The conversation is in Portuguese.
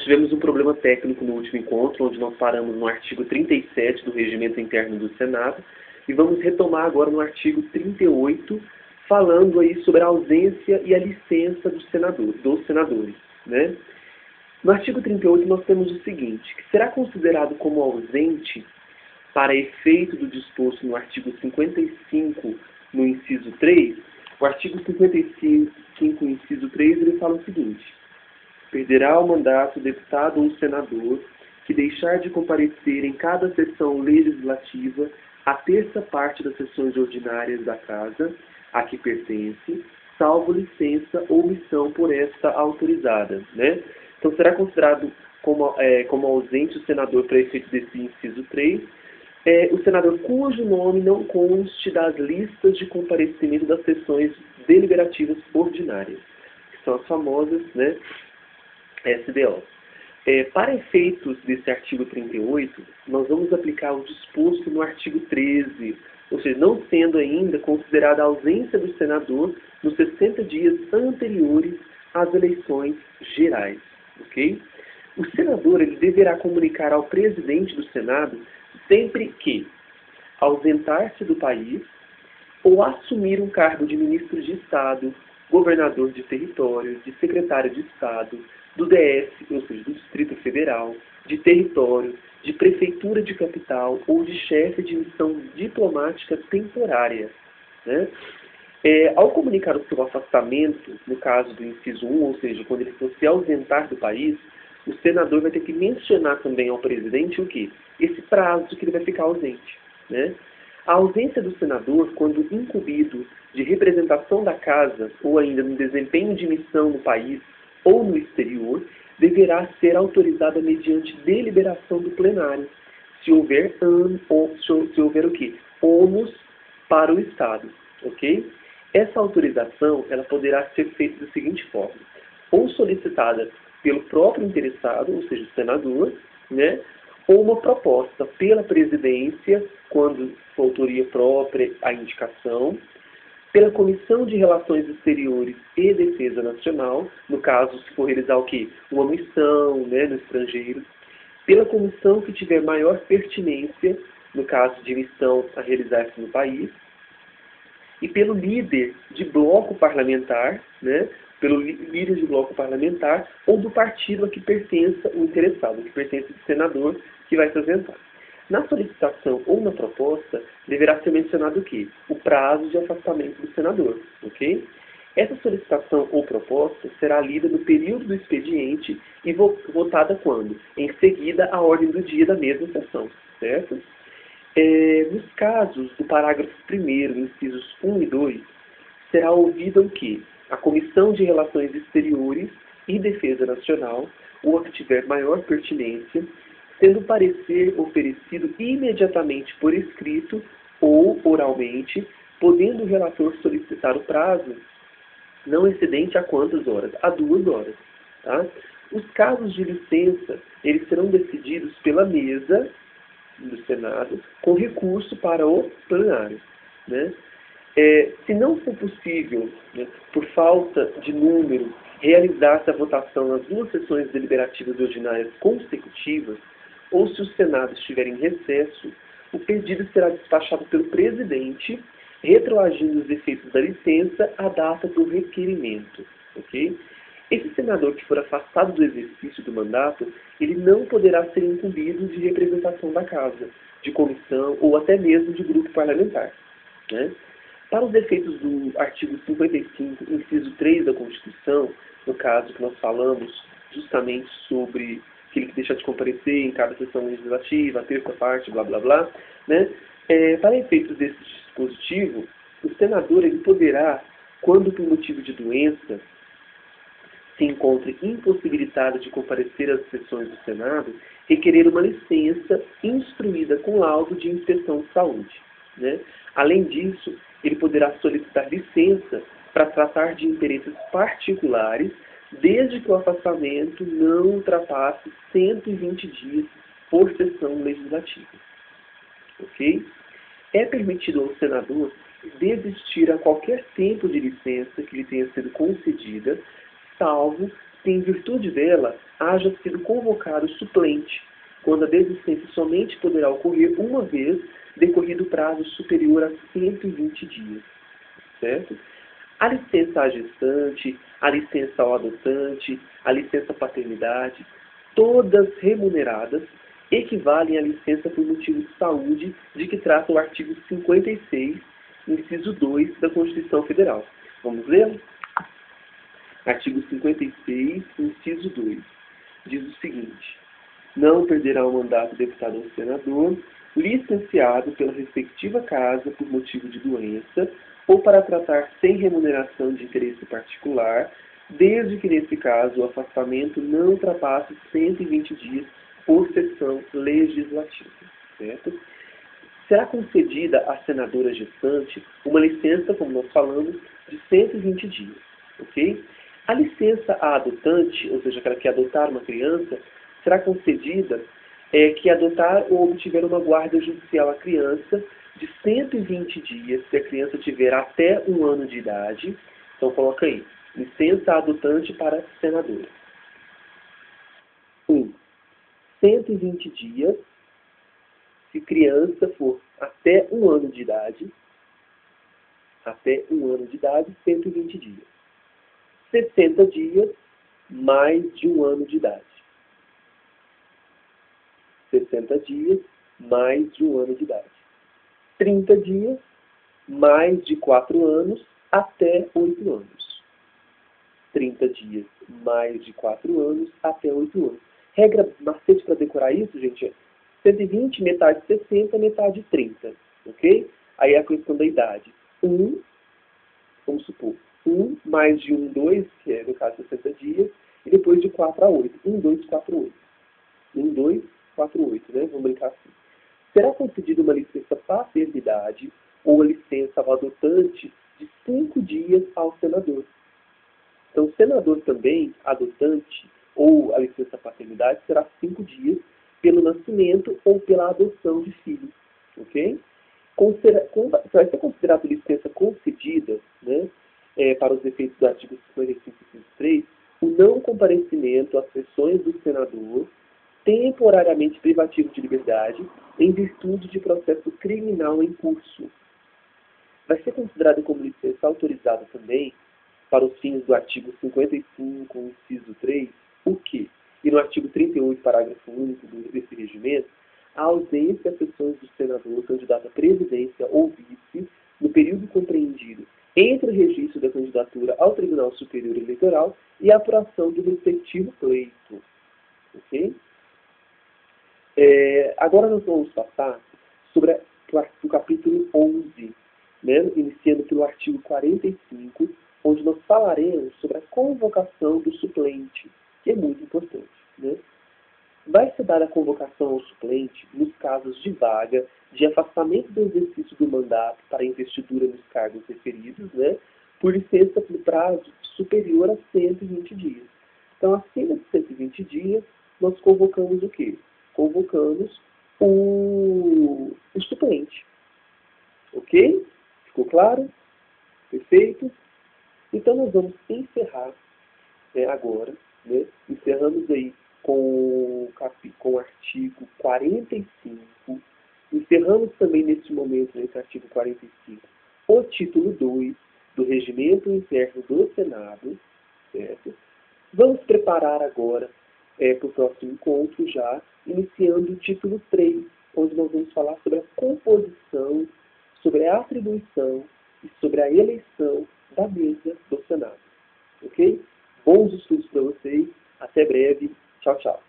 tivemos um problema técnico no último encontro, onde nós paramos no artigo 37 do Regimento Interno do Senado, e vamos retomar agora no artigo 38, falando aí sobre a ausência e a licença dos senadores, né? No artigo 38 nós temos o seguinte, que será considerado como ausente, para efeito do disposto no artigo 55, no inciso 3, o artigo 55, inciso 3, ele fala o seguinte: perderá o mandato o deputado ou senador que deixar de comparecer em cada sessão legislativa a terça parte das sessões ordinárias da Casa a que pertence, salvo licença ou missão por esta autorizada, né? Então, será considerado como ausente o senador para efeito desse inciso 3, o senador cujo nome não conste das listas de comparecimento das sessões deliberativas ordinárias, que são as famosas, né, SDO. Para efeitos desse artigo 38, nós vamos aplicar o disposto no artigo 13, ou seja, não sendo ainda considerada a ausência do senador nos 60 dias anteriores às eleições gerais. Okay? O senador ele deverá comunicar ao presidente do Senado sempre que ausentar-se do país ou assumir um cargo de ministro de Estado, governador de território, de secretário de Estado, do DF, ou seja, do Distrito Federal, de território, de prefeitura de capital ou de chefe de missão diplomática temporária, né? Ao comunicar o seu afastamento, no caso do inciso 1, ou seja, quando ele for se ausentar do país, o senador vai ter que mencionar também ao presidente o quê? Esse prazo que ele vai ficar ausente, né? A ausência do senador, quando incumbido de representação da Casa ou ainda no desempenho de missão no país ou no exterior, deverá ser autorizada mediante deliberação do plenário, se houver o quê? Ônus para o Estado, ok? Essa autorização ela poderá ser feita da seguinte forma: ou solicitada pelo próprio interessado, ou seja, o senador, né? Ou uma proposta pela presidência, quando for autoria própria a indicação, pela Comissão de Relações Exteriores e Defesa Nacional, no caso, se for realizar o quê? Uma missão, né, no estrangeiro, pela comissão que tiver maior pertinência, no caso de missão a realizar-se no país, e pelo líder de bloco parlamentar, né, pelo líder de bloco parlamentar ou do partido a que pertença o interessado, a que pertence o senador que vai se ausentar. Na solicitação ou na proposta, deverá ser mencionado o quê? O prazo de afastamento do senador, ok? Essa solicitação ou proposta será lida no período do expediente e votada quando? Em seguida, à ordem do dia da mesma sessão, certo? Nos casos do parágrafo 1º, incisos 1 e 2, será ouvida o quê? A Comissão de Relações Exteriores e Defesa Nacional, ou a que tiver maior pertinência, tendo o parecer oferecido imediatamente por escrito ou oralmente, podendo o relator solicitar o prazo não excedente a quantas horas? A 2 horas. Tá? Os casos de licença, eles serão decididos pela mesa do Senado com recurso para o plenário, né? Se não for possível, né, por falta de número, realizar-se a votação nas 2 sessões deliberativas ordinárias consecutivas, ou se o Senado estiver em recesso, o pedido será despachado pelo presidente, retroagindo os efeitos da licença à data do requerimento. Okay? Esse senador que for afastado do exercício do mandato, ele não poderá ser incumbido de representação da Casa, de comissão ou até mesmo de grupo parlamentar, né? Para os efeitos do artigo 55, inciso 3 da Constituição, no caso que nós falamos justamente sobre aquele que deixa de comparecer em cada sessão legislativa, a terça parte, blá blá blá, né? Para efeitos desse dispositivo, o senador ele poderá, quando por motivo de doença se encontre impossibilitado de comparecer às sessões do Senado, requerer uma licença instruída com laudo de inspeção de saúde, né? Além disso, ele poderá solicitar licença para tratar de interesses particulares, desde que o afastamento não ultrapasse 120 dias por sessão legislativa. Ok? É permitido ao senador desistir a qualquer tempo de licença que lhe tenha sido concedida, salvo se em virtude dela haja sido convocado o suplente, quando a desistência somente poderá ocorrer uma vez decorrido o prazo superior a 120 dias. Certo? A licença à gestante, a licença ao adotante, a licença paternidade, todas remuneradas, equivalem à licença por motivo de saúde de que trata o artigo 56, inciso 2 da Constituição Federal. Vamos ler? Artigo 56, inciso 2. Diz o seguinte: não perderá o mandato deputado ou senador, licenciado pela respectiva casa por motivo de doença ou para tratar sem remuneração de interesse particular, desde que, nesse caso, o afastamento não ultrapasse 120 dias por sessão legislativa. Certo? Será concedida à senadora gestante uma licença, como nós falamos, de 120 dias. Ok? A licença à adotante, ou seja, aquela que adotar uma criança, será concedida que adotar ou obtiver uma guarda judicial à criança de 120 dias, se a criança tiver até 1 ano de idade. Então, coloca aí, licença adotante para senadora. 120 dias, se criança for até 1 ano de idade, 120 dias. 60 dias, mais de 1 ano de idade. 60 dias, mais de 1 ano de idade. 30 dias, mais de 4 anos, até 8 anos. 30 dias, mais de 4 anos, até 8 anos. Regra macete para decorar isso, gente, é 120, metade 60, metade 30. Ok? Aí é a questão da idade. Vamos supor, 1 mais de 1, 2, que é no caso 60 dias, e depois de 4 a 8. 1, 2, 4, 8. 1, 2, 4, 8, né? Vamos brincar assim. Será concedida uma licença paternidade ou a licença ao adotante de 5 dias ao senador. Então, o senador também, adotante, ou a licença paternidade, será 5 dias pelo nascimento ou pela adoção de filhos. Ok? Vai ser considerado licença concedida, né, para os efeitos do artigo 55 e 53, o não comparecimento às sessões do senador temporariamente privativo de liberdade em virtude de processo criminal em curso. Vai ser considerado como licença autorizada também, para os fins do artigo 55, inciso 3, o quê? E no artigo 38, parágrafo único desse regimento, a ausência às sessões do senador candidato à presidência ou vice no período compreendido entre o registro da candidatura ao Tribunal Superior Eleitoral e a apuração do respectivo pleito. Ok? Agora nós vamos passar sobre o capítulo 11, né, iniciando pelo artigo 45, onde nós falaremos sobre a convocação do suplente, que é muito importante. Né? Vai se dar a convocação ao suplente nos casos de vaga, de afastamento do exercício do mandato para investidura nos cargos referidos, né, por licença por prazo superior a 120 dias. Então, acima de 120 dias, nós convocamos o quê? Convocamos o suplente. Ok? Ficou claro? Perfeito? Então, nós vamos encerrar agora, né? Encerramos aí com o artigo 45, encerramos também neste momento, nesse artigo 45, o título 2 do Regimento Interno do Senado, certo? Vamos preparar agora para o próximo encontro já, iniciando o título 3, onde nós vamos falar sobre a composição, sobre a atribuição e sobre a eleição da mesa do Senado. Ok? Bons estudos para vocês. Até breve. Tchau, tchau.